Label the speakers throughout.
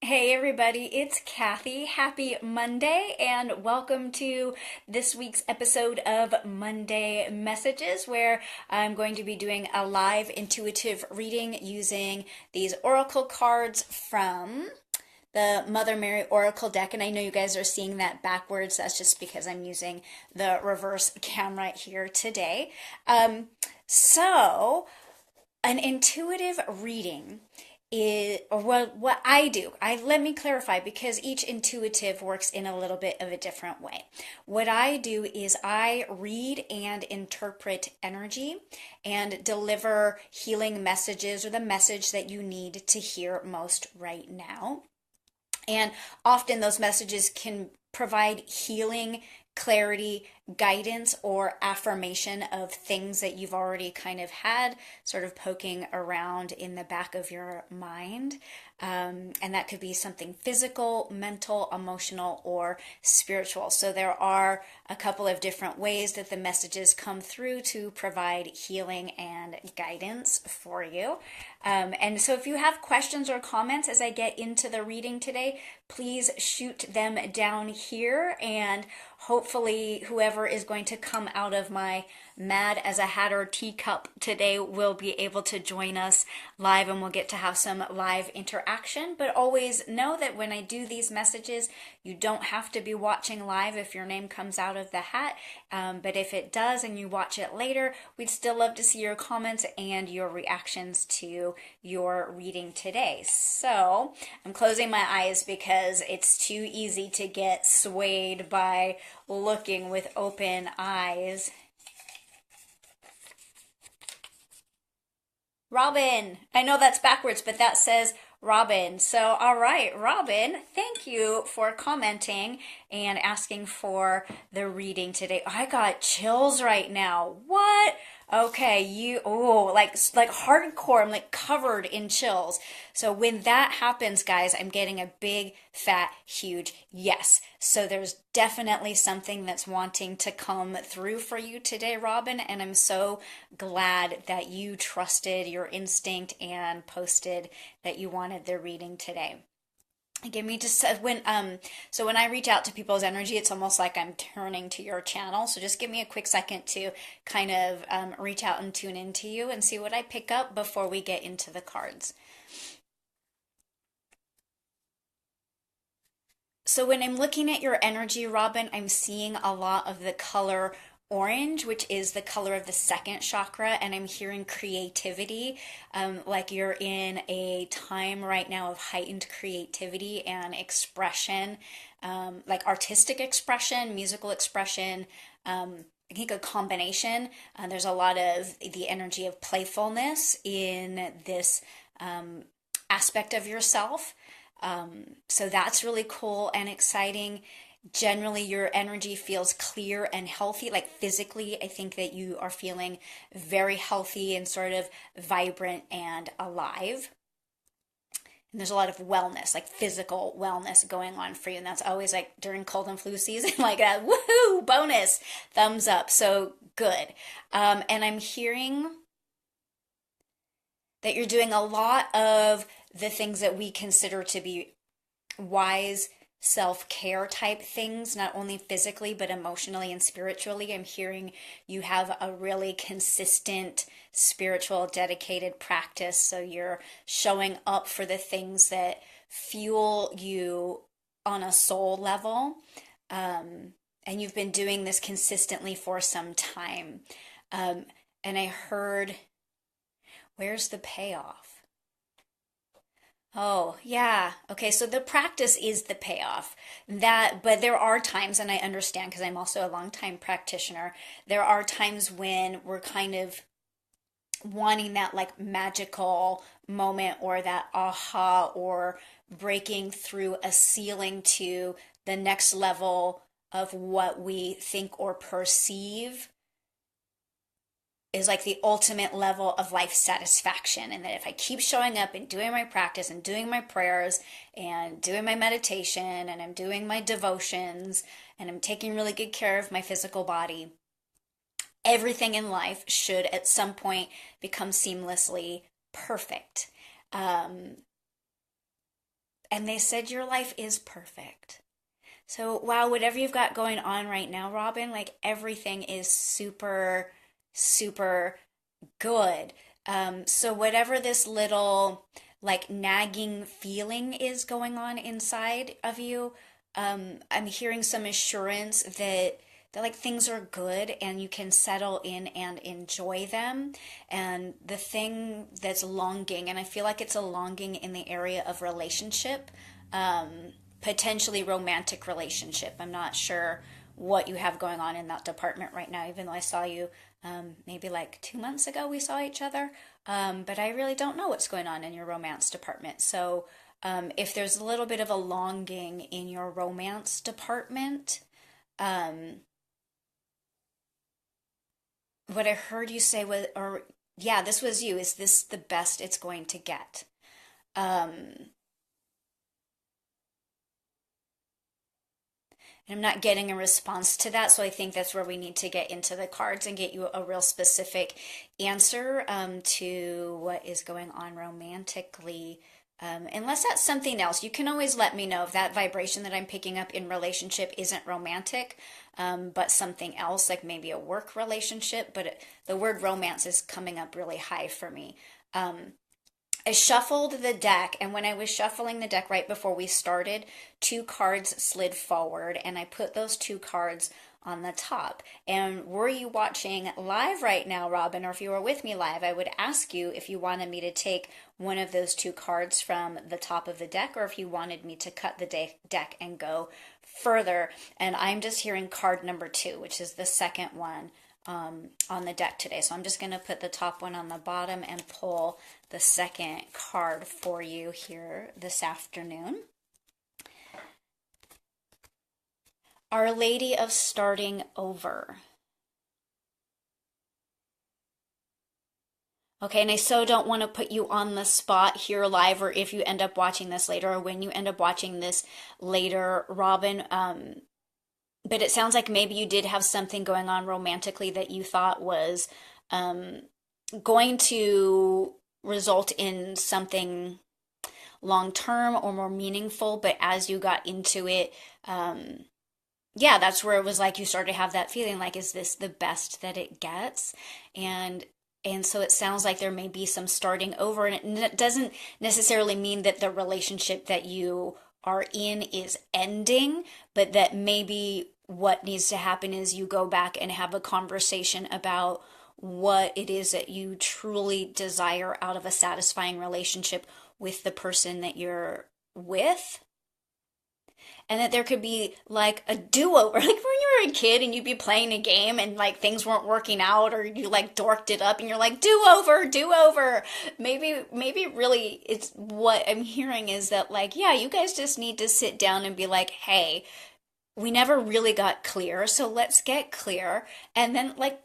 Speaker 1: Hey everybody, it's Kathy. Happy Monday and welcome to this week's episode of Monday Messages, where I'm going to be doing a live intuitive reading using these oracle cards from the Mother Mary Oracle deck. And I know you guys are seeing that backwards. That's just because I'm using the reverse camera here today. So, an intuitive reading is, or what I do, let me clarify, because each intuitive works in a little bit of a different way. What I do is I read and interpret energy and deliver healing messages, or the message that you need to hear most right now. And often those messages can provide healing, clarity, guidance, or affirmation of things that you've already kind of had sort of poking around in the back of your mind. And that could be something physical, mental, emotional, or spiritual. So there are a couple of different ways that the messages come through to provide healing and guidance for you. And so if you have questions or comments as I get into the reading today, please shoot them down here, and hopefully whoever is going to come out of my Mad as a Hatter teacup today will be able to join us live, and we'll get to have some live interaction. But always know that when I do these messages, you don't have to be watching live if your name comes out of the hat. But if it does and you watch it later, we'd still love to see your comments and your reactions to your reading today. So I'm closing my eyes because it's too easy to get swayed by looking with open eyes. Robyn. I know that's backwards, but that says Robyn. So, all right, Robyn, thank you for commenting and asking for the reading today. I got chills right now. What? Okay, like hardcore. I'm like covered in chills. So when that happens, guys, I'm getting a big, fat, huge yes. So there's definitely something that's wanting to come through for you today, Robyn, and I'm so glad that you trusted your instinct and posted that you wanted the reading today. Give me just when I reach out to people's energy, it's almost like I'm turning to your channel. So just give me a quick second to kind of reach out and tune into you and see what I pick up before we get into the cards. So when I'm looking at your energy, Robyn, I'm seeing a lot of the color orange, which is the color of the second chakra, and I'm hearing creativity, like you're in a time right now of heightened creativity and expression, like artistic expression, musical expression. I think a combination. There's a lot of the energy of playfulness in this aspect of yourself. So that's really cool and exciting. Generally, your energy feels clear and healthy. Like physically, I think that you are feeling very healthy and sort of vibrant and alive. And there's a lot of wellness, like physical wellness going on for you. And that's always like during cold and flu season, like a woohoo bonus, thumbs up. So good. And I'm hearing that you're doing a lot of the things that we consider to be wise self-care type things, not only physically but emotionally and spiritually. I'm hearing you have a really consistent spiritual dedicated practice, so you're showing up for the things that fuel you on a soul level, and you've been doing this consistently for some time. And I heard, where's the payoff? Oh, yeah. Okay, so the practice is the payoff. But there are times, and I understand because I'm also a longtime practitioner, there are times when we're kind of wanting that like magical moment or that aha or breaking through a ceiling to the next level of what we think or perceive is like the ultimate level of life satisfaction. And that if I keep showing up and doing my practice and doing my prayers and doing my meditation and I'm doing my devotions and I'm taking really good care of my physical body, everything in life should at some point become seamlessly perfect. and they said your life is perfect. So, wow, whatever you've got going on right now, Robyn, like everything is super, super good. So whatever this little like nagging feeling is going on inside of you, I'm hearing some assurance that like things are good and you can settle in and enjoy them. And the thing that's longing, and I feel like it's a longing in the area of relationship, potentially romantic relationship. I'm not sure what you have going on in that department right now, even though I saw you maybe like 2 months ago, we saw each other. But I really don't know what's going on in your romance department. So if there's a little bit of a longing in your romance department, um, what I heard you say was, or yeah, this was you, is this the best it's going to get? Um, And I'm not getting a response to that, so I think that's where we need to get into the cards and get you a real specific answer to what is going on romantically. Unless that's something else, you can always let me know if that vibration that I'm picking up in relationship isn't romantic, but something else, like maybe a work relationship. But the word romance is coming up really high for me. I shuffled the deck, and when I was shuffling the deck right before we started, two cards slid forward, and I put those two cards on the top. And were you watching live right now, Robyn, or if you were with me live, I would ask you if you wanted me to take one of those two cards from the top of the deck, or if you wanted me to cut the deck and go further. And I'm just hearing card number two, which is the second one on the deck today. So I'm just going to put the top one on the bottom and pull the second card for you here this afternoon. Our Lady of Starting Over. Okay, and I so don't want to put you on the spot here live, or if you end up watching this later, or when you end up watching this later, Robyn. But it sounds like maybe you did have something going on romantically that you thought was um, going to result in something long term or more meaningful. But as you got into it, yeah, that's where it was like you started to have that feeling like, is this the best that it gets? And and so it sounds like there may be some starting over, and it doesn't necessarily mean that the relationship that you are in is ending, but that maybe what needs to happen is you go back and have a conversation about what it is that you truly desire out of a satisfying relationship with the person that you're with, and that there could be like a do-over, like when you were a kid and you'd be playing a game and like things weren't working out, or you like dorked it up and you're like, do-over, do-over. Maybe really it's what I'm hearing is that, like, yeah, you guys just need to sit down and be like, hey, we never really got clear, so let's get clear, and then like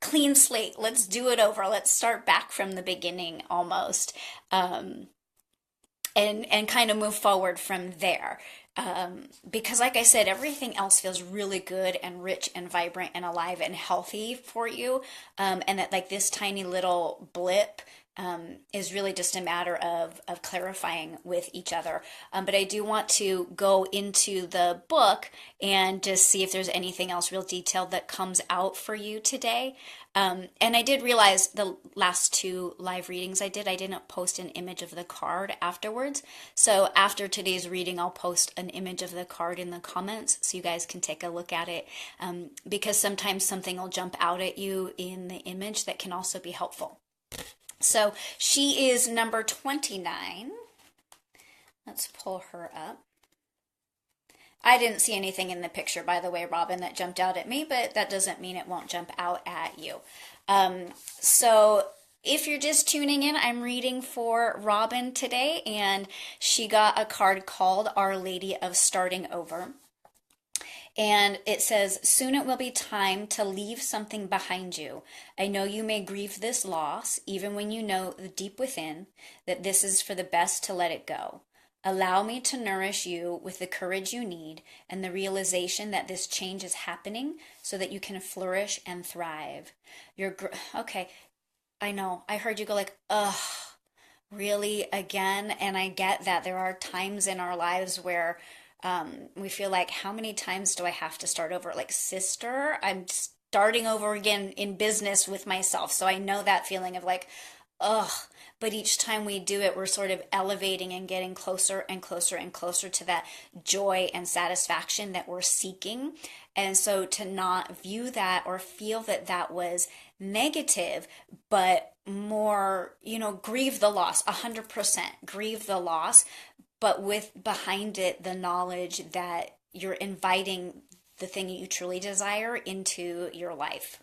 Speaker 1: clean slate, let's do it over, let's start back from the beginning almost. um, and kind of move forward from there. Because, like I said, everything else feels really good and rich and vibrant and alive and healthy for you. And that, like, this tiny little blip is really just a matter of clarifying with each other. But I do want to go into the book and just see if there's anything else real detailed that comes out for you today. And I did realize the last two live readings I didn't post an image of the card afterwards. So after today's reading, I'll post an image of the card in the comments so you guys can take a look at it. Because sometimes something will jump out at you in the image that can also be helpful. So she is number 29. Let's pull her up. I didn't see anything in the picture, by the way, Robyn, that jumped out at me, but that doesn't mean it won't jump out at you. So if you're just tuning in, I'm reading for Robyn today, and she got a card called Our Lady of Starting Over. And it says, soon it will be time to leave something behind you. I know you may grieve this loss, even when you know deep within that this is for the best to let it go. Allow me to nourish you with the courage you need and the realization that this change is happening so that you can flourish and thrive. Okay, I know. I heard you go like, ugh. really again. And I get that there are times in our lives where we feel like, how many times do I have to start over? Like, sister, I'm starting over again in business with myself. So I know that feeling of like, ugh. But each time we do it, we're sort of elevating and getting closer and closer and closer to that joy and satisfaction that we're seeking. And so to not view that or feel that that was negative, but more, grieve the loss, 100% grieve the loss, but with behind it the knowledge that you're inviting the thing you truly desire into your life.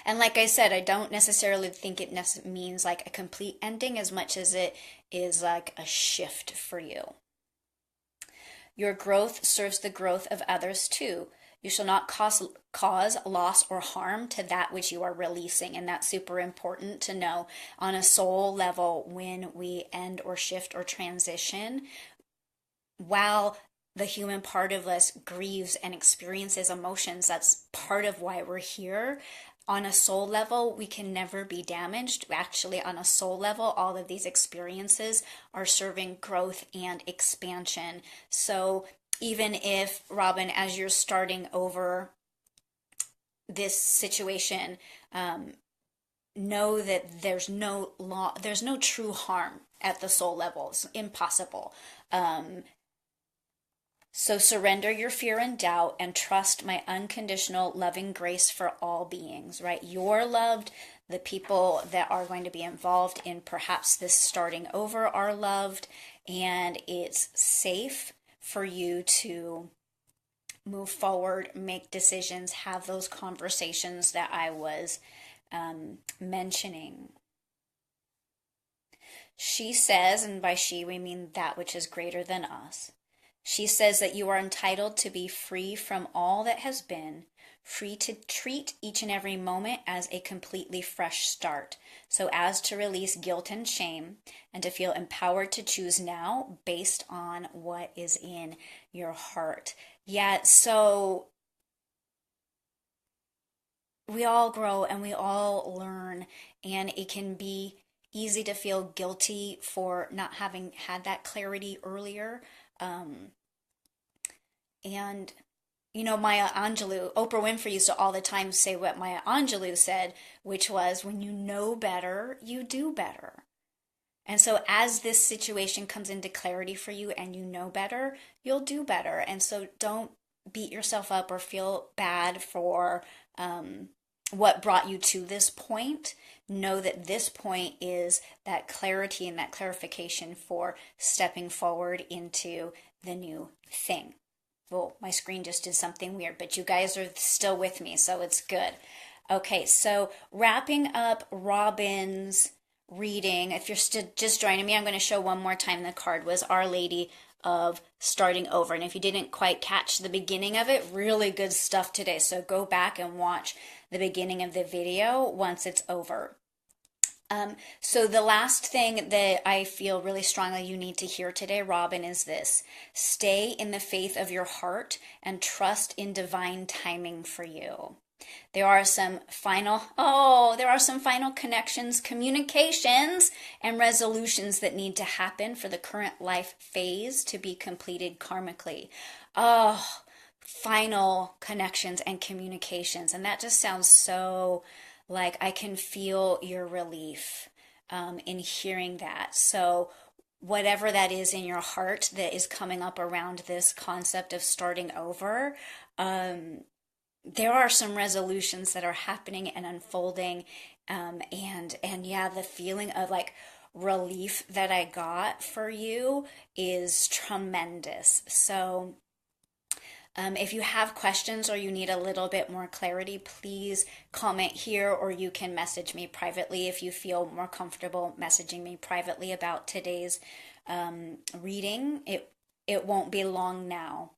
Speaker 1: And like I said, I don't necessarily think it means like a complete ending as much as it is like a shift for you. Your growth serves the growth of others too. You shall not cause loss or harm to that which you are releasing. And that's super important to know on a soul level when we end or shift or transition. While the human part of us grieves and experiences emotions, that's part of why we're here. On a soul level, we can never be damaged. Actually, on a soul level, all of these experiences are serving growth and expansion. So even if, Robyn, as you're starting over this situation, know that there's no true harm at the soul level. It's impossible. So surrender your fear and doubt and trust my unconditional loving grace for all beings, right? You're loved. The people that are going to be involved in perhaps this starting over are loved, and it's safe for you to move forward, make decisions, have those conversations that I was mentioning. She says, and by she we mean that which is greater than us. She says that you are entitled to be free from all that has been, free to treat each and every moment as a completely fresh start, so as to release guilt and shame and to feel empowered to choose now based on what is in your heart. Yeah, so we all grow and we all learn, and it can be easy to feel guilty for not having had that clarity earlier. Um, and Maya Angelou, Oprah Winfrey used to all the time say what Maya Angelou said, which was, when you know better, you do better. And so as this situation comes into clarity for you and you know better, you'll do better. And so don't beat yourself up or feel bad for what brought you to this point. Know that this point is that clarity and that clarification for stepping forward into the new thing. Well, my screen just did something weird, but you guys are still with me, so it's good. Okay, so wrapping up Robyn's reading, if you're just joining me, I'm going to show one more time. The card was Our Lady of Starting Over. And if you didn't quite catch the beginning of it, really good stuff today. So go back and watch the beginning of the video once it's over. So the last thing that I feel really strongly you need to hear today, Robyn, is this: stay in the faith of your heart and trust in divine timing for you. There are some final connections, communications, and resolutions that need to happen for the current life phase to be completed karmically. Oh, final connections and communications. And that just sounds so like I can feel your relief in hearing that. So whatever that is in your heart that is coming up around this concept of starting over, there are some resolutions that are happening and unfolding, and yeah, the feeling of like relief that I got for you is tremendous. So if you have questions or you need a little bit more clarity, please comment here, or you can message me privately if you feel more comfortable messaging me privately about today's reading. It won't be long now.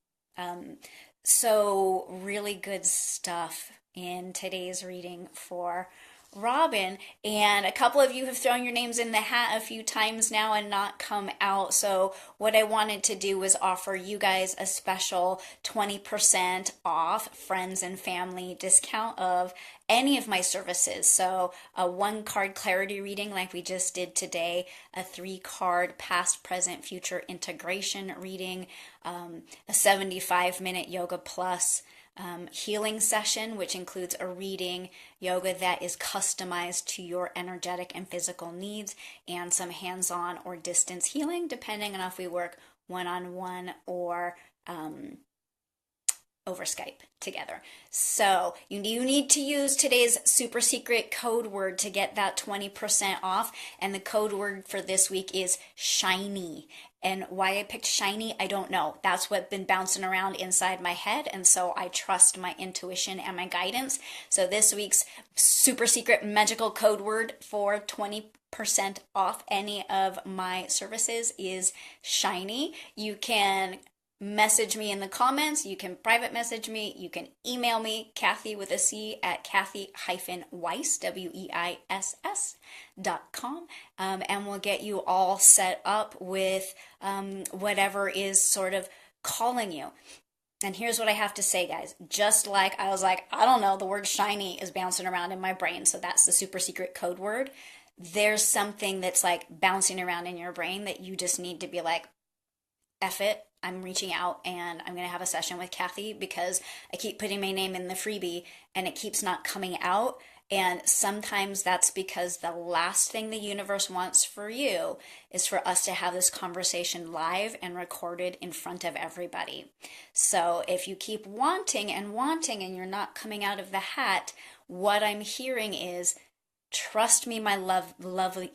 Speaker 1: So really good stuff in today's reading for Robyn, and a couple of you have thrown your names in the hat a few times now and not come out. So what I wanted to do was offer you guys a special 20% off friends and family discount of any of my services. So a 1 card clarity reading like we just did today, a 3 card past, present, future integration reading, a 75-minute yoga plus healing session, which includes a reading, yoga that is customized to your energetic and physical needs, and some hands-on or distance healing, depending on if we work one-on-one or over Skype together. So you need to use today's super secret code word to get that 20% off. And the code word for this week is shiny. And why I picked shiny, I don't know. That's what's been bouncing around inside my head. And so I trust my intuition and my guidance. So this week's super secret magical code word for 20% off any of my services is shiny. You can message me in the comments, you can private message me, you can email me, Kathy with a C at Kathy-Weiss, WEISS.com, and we'll get you all set up with whatever is sort of calling you. And here's what I have to say, guys. Just like I was like, I don't know, the word shiny is bouncing around in my brain, so that's the super secret code word. There's something that's like bouncing around in your brain that you just need to be like, F it, I'm reaching out and I'm going to have a session with Kathy because I keep putting my name in the freebie and it keeps not coming out. And sometimes that's because the last thing the universe wants for you is for us to have this conversation live and recorded in front of everybody. So if you keep wanting and wanting and you're not coming out of the hat, what I'm hearing is, trust me, my beloved,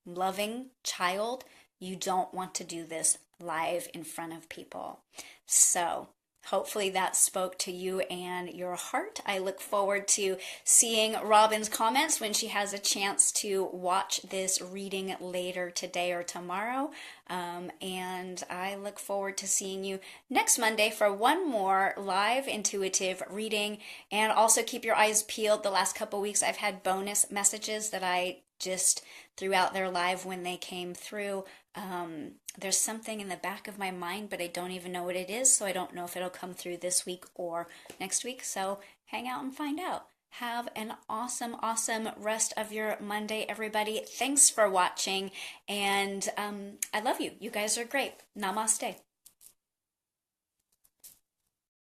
Speaker 1: loving child, you don't want to do this live in front of people. So hopefully that spoke to you and your heart. I look forward to seeing Robyn's comments when she has a chance to watch this reading later today or tomorrow. And I look forward to seeing you next Monday for one more live intuitive reading. And also keep your eyes peeled. The last couple weeks I've had bonus messages that I just threw out there live when they came through. There's something in the back of my mind, but I don't even know what it is, so I don't know if it'll come through this week or next week. So hang out and find out. Have an awesome, awesome rest of your Monday, everybody. Thanks for watching, and I love you. You guys are great. Namaste.